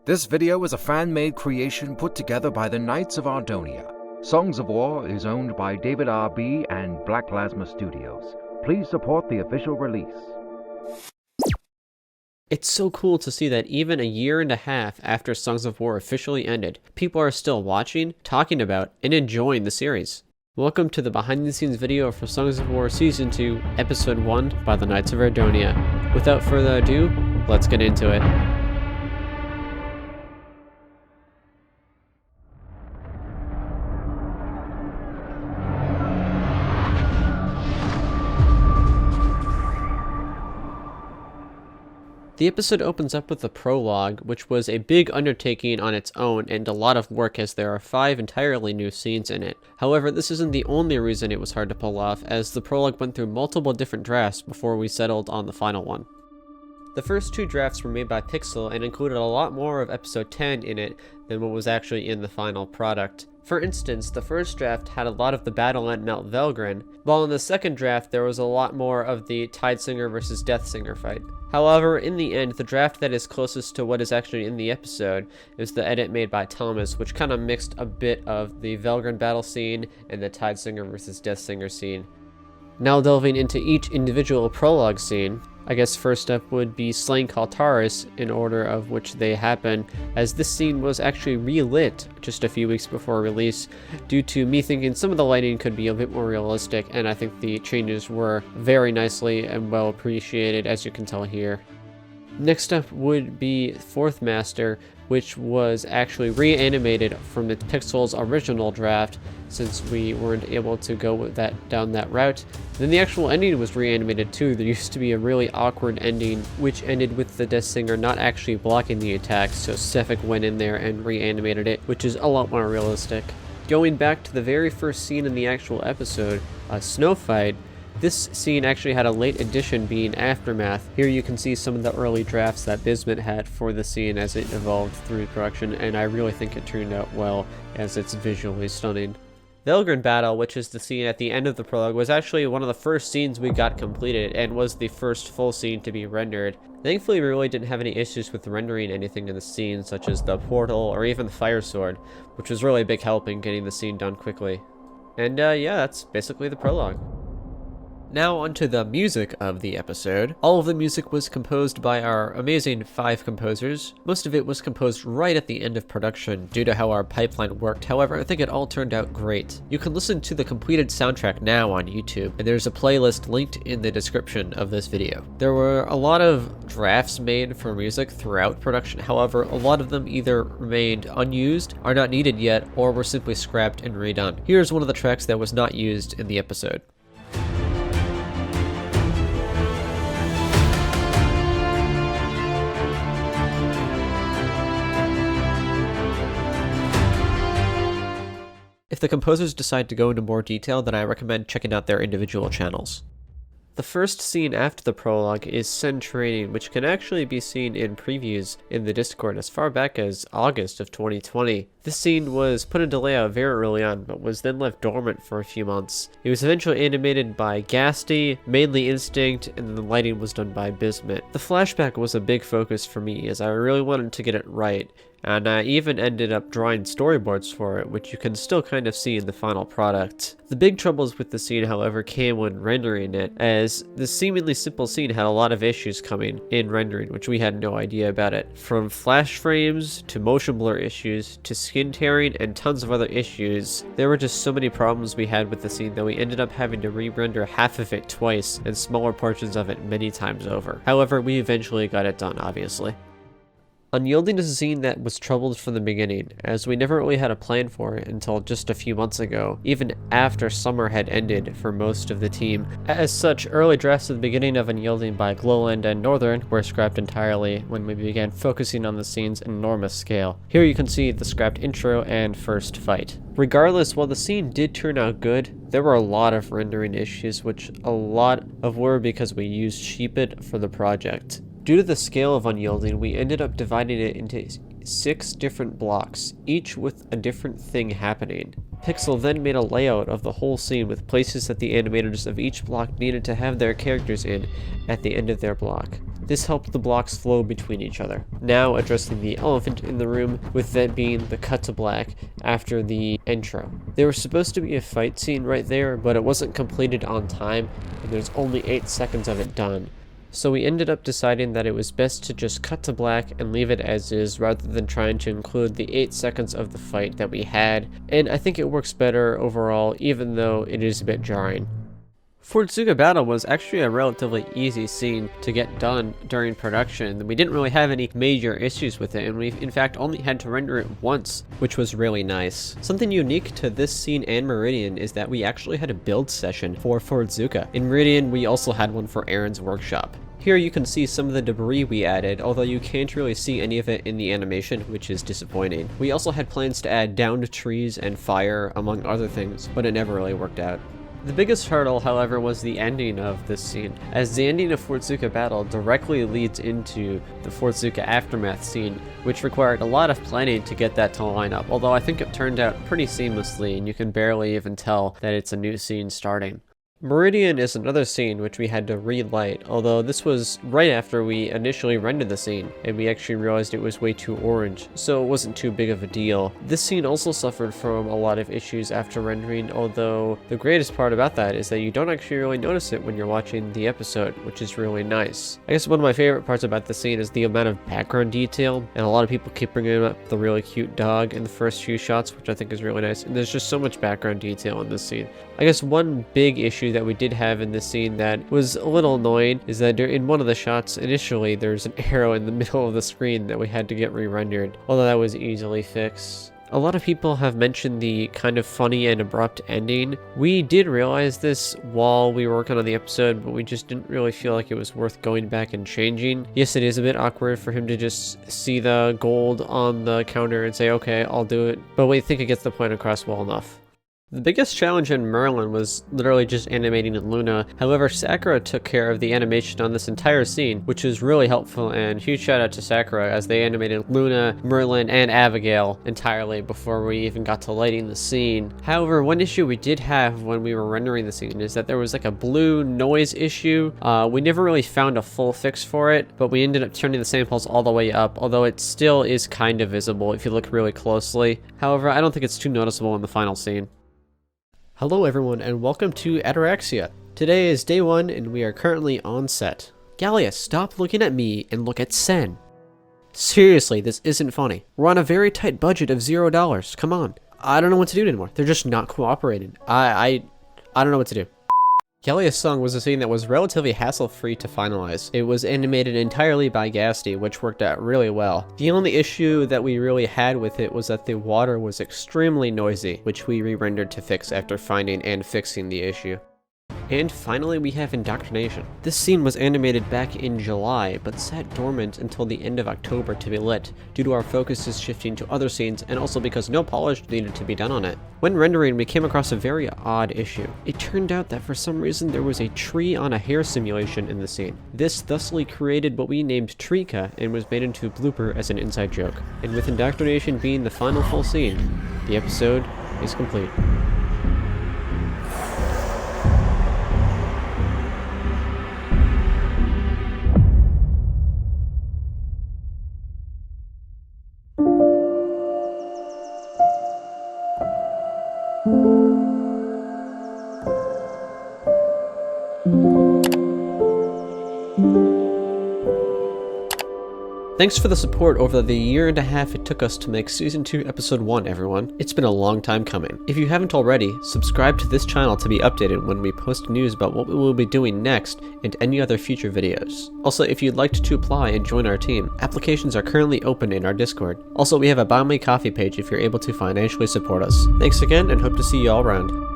This video is a fan-made creation put together by the Knights of Ardonia. Songs of War is owned by David R.B and BlackPlasmaStudios. Please support the official release. It's so cool to see that even a year and a half after Songs of War officially ended, people are still watching, talking about, and enjoying the series. Welcome to the behind-the-scenes video for Songs of War Season 2, Episode 1 by the Knights of Ardonia. Without further ado, let's get into it. The episode opens up with the prologue, which was a big undertaking on its own and a lot of work as there are 5 entirely new scenes in it. However, this isn't the only reason it was hard to pull off, as the prologue went through multiple different drafts before we settled on the final one. The first 2 drafts were made by Pixel and included a lot more of episode 10 in it than what was actually in the final product. For instance, the first draft had a lot of the battle at Mount Velgrin, while in the second draft there was a lot more of the Tidesinger versus Deathsinger fight. However, in the end, the draft that is closest to what is actually in the episode is the edit made by Thomas, which kind of mixed a bit of the Velgrin battle scene and the Tidesinger versus Deathsinger scene. Now delving into each individual prologue scene, I guess first up would be slaying Kaltaris in order of which they happen, as this scene was actually relit just a few weeks before release due to me thinking some of the lighting could be a bit more realistic, and I think the changes were very nicely and well appreciated, as you can tell here. Next up would be Fourth Master, which was actually reanimated from the Pixel's original draft since we weren't able to go with down that route. Then the actual ending was reanimated too. There used to be a really awkward ending which ended with the Deathsinger not actually blocking the attack, so Cephik went in there and reanimated it, which is a lot more realistic. Going back to the very first scene in the actual episode, a snow fight, this scene actually had a late addition being Aftermath. Here you can see some of the early drafts that Bismuth had for the scene as it evolved through production, and I really think it turned out well as it's visually stunning. Velgrin Battle, which is the scene at the end of the prologue, was actually one of the first scenes we got completed and was the first full scene to be rendered. Thankfully, we really didn't have any issues with rendering anything in the scene, such as the portal or even the fire sword, which was really a big help in getting the scene done quickly. And yeah, that's basically the prologue. Now onto the music of the episode. All of the music was composed by our amazing 5 composers. Most of it was composed right at the end of production due to how our pipeline worked. However, I think it all turned out great. You can listen to the completed soundtrack now on YouTube, and there's a playlist linked in the description of this video. There were a lot of drafts made for music throughout production. However, a lot of them either remained unused, are not needed yet, or were simply scrapped and redone. Here's one of the tracks that was not used in the episode. If the composers decide to go into more detail, then I recommend checking out their individual channels. The first scene after the prologue is Sen training, which can actually be seen in previews in the Discord as far back as August of 2020. This scene was put into layout very early on, but was then left dormant for a few months. It was eventually animated by Gasty, mainly Instinct, and then the lighting was done by Bismuth. The flashback was a big focus for me, as I really wanted to get it right, and I even ended up drawing storyboards for it, which you can still kind of see in the final product. The big troubles with the scene, however, came when rendering it, as the seemingly simple scene had a lot of issues coming in rendering, which we had no idea about it. From flash frames, to motion blur issues, to skin tearing, and tons of other issues. There were just so many problems we had with the scene that we ended up having to re-render half of it twice, and smaller portions of it many times over. However, we eventually got it done, obviously. Unyielding is a scene that was troubled from the beginning, as we never really had a plan for it until just a few months ago, even after summer had ended for most of the team. As such, early drafts at the beginning of Unyielding by Glowland and Northern were scrapped entirely when we began focusing on the scene's enormous scale. Here you can see the scrapped intro and first fight. Regardless, while the scene did turn out good, there were a lot of rendering issues, which a lot of were because we used Sheepit for the project. Due to the scale of Unyielding, we ended up dividing it into 6 different blocks, each with a different thing happening. Pixel then made a layout of the whole scene with places that the animators of each block needed to have their characters in at the end of their block. This helped the blocks flow between each other. Now addressing the elephant in the room, with that being the cut to black after the intro. There was supposed to be a fight scene right there, but it wasn't completed on time, and there's only 8 seconds of it done. So we ended up deciding that it was best to just cut to black and leave it as is rather than trying to include the 8 seconds of the fight that we had, and I think it works better overall even though it is a bit jarring. Forzuga Battle was actually a relatively easy scene to get done during production. We didn't really have any major issues with it, and we in fact only had to render it once, which was really nice. Something unique to this scene and Meridian is that we actually had a build session for Forzuga. In Meridian, we also had one for Aaron's workshop. Here you can see some of the debris we added, although you can't really see any of it in the animation, which is disappointing. We also had plans to add downed trees and fire, among other things, but it never really worked out. The biggest hurdle, however, was the ending of this scene, as the ending of Forzuga Battle directly leads into the Forzuga Aftermath scene, which required a lot of planning to get that to line up, although I think it turned out pretty seamlessly and you can barely even tell that it's a new scene starting. Meridian is another scene which we had to relight, although this was right after we initially rendered the scene, and we actually realized it was way too orange, so it wasn't too big of a deal. This scene also suffered from a lot of issues after rendering, although the greatest part about that is that you don't actually really notice it when you're watching the episode, which is really nice. I guess one of my favorite parts about the scene is the amount of background detail, and a lot of people keep bringing up the really cute dog in the first few shots, which I think is really nice, and there's just so much background detail in this scene. I guess one big issue that we did have in this scene that was a little annoying is that in one of the shots initially there's an arrow in the middle of the screen that we had to get re-rendered, although that was easily fixed. A lot of people have mentioned the kind of funny and abrupt ending. We did realize this while we were working on the episode, but we just didn't really feel like it was worth going back and changing. Yes, it is a bit awkward for him to just see the gold on the counter and say, okay, I'll do it, but we think it gets the point across well enough. The biggest challenge in Merlin was literally just animating Luna. However, Sakura took care of the animation on this entire scene, which was really helpful, and huge shout out to Sakura as they animated Luna, Merlin, and Abigail entirely before we even got to lighting the scene. However, one issue we did have when we were rendering the scene is that there was like a blue noise issue. We never really found a full fix for it, but we ended up turning the samples all the way up, although it still is kind of visible if you look really closely. However, I don't think it's too noticeable in the final scene. Hello everyone and welcome to Ataraxia. Today is day 1 and we are currently on set. Gallia, stop looking at me and look at Sen. Seriously, this isn't funny. We're on a very tight budget of $0. Come on. I don't know what to do anymore. They're just not cooperating. I don't know what to do. Gallia's song was a scene that was relatively hassle-free to finalize. It was animated entirely by Gasty, which worked out really well. The only issue that we really had with it was that the water was extremely noisy, which we re-rendered to fix after finding and fixing the issue. And finally we have Indoctrination. This scene was animated back in July, but sat dormant until the end of October to be lit, due to our focuses shifting to other scenes and also because no polish needed to be done on it. When rendering, we came across a very odd issue. It turned out that for some reason there was a tree on a hair simulation in the scene. This thusly created what we named Trika and was made into a blooper as an inside joke. And with Indoctrination being the final full scene, the episode is complete. Thanks for the support over the year and a half it took us to make Season 2 Episode 1, everyone. It's been a long time coming. If you haven't already, subscribe to this channel to be updated when we post news about what we will be doing next and any other future videos. Also, if you'd like to apply and join our team, applications are currently open in our Discord. Also, we have a BUYMECOFFEE page if you're able to financially support us. Thanks again and hope to see you all around.